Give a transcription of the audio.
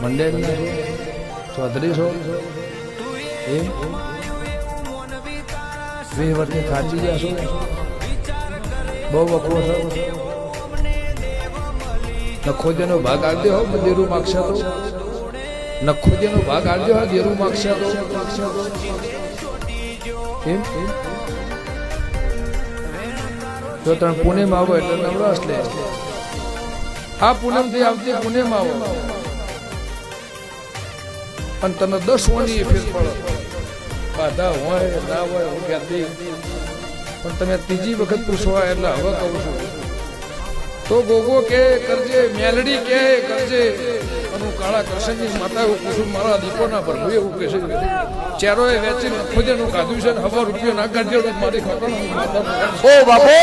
મંડેર ચૌધરી છો એમ 20 વર્ષથી થાચી ગયા છો બહુ વખરો છો નખો જેનો ભાગ આવજો હો દેરું માગશે તો નખો જેનો ભાગ આવજો હો દેરું માગશે તો એમ જો તમે પુણેમાં આવો એટલે નવરાશ લે આ પૂનમથી આવતી પુણેમાં આવો અને તને 10 વણી ફેર પડે બાધા હોય ના હોય હું ક્યાંથી પણ તમે ત્રીજી વખત પૂછવા એટલે હવે કહું છું તો ગોગો કે કરજે મેલડી કે કરજે અને કાળા કૃષ્ણજી માતા એવું પૂછું મારા દીપોના પ્રભુ એવું કહે છે ચેરો એ વેચી ખોજેનું કાઢ્યું છે ₹1 ના કાઢ્યો મારી ખબર ઓ બાપો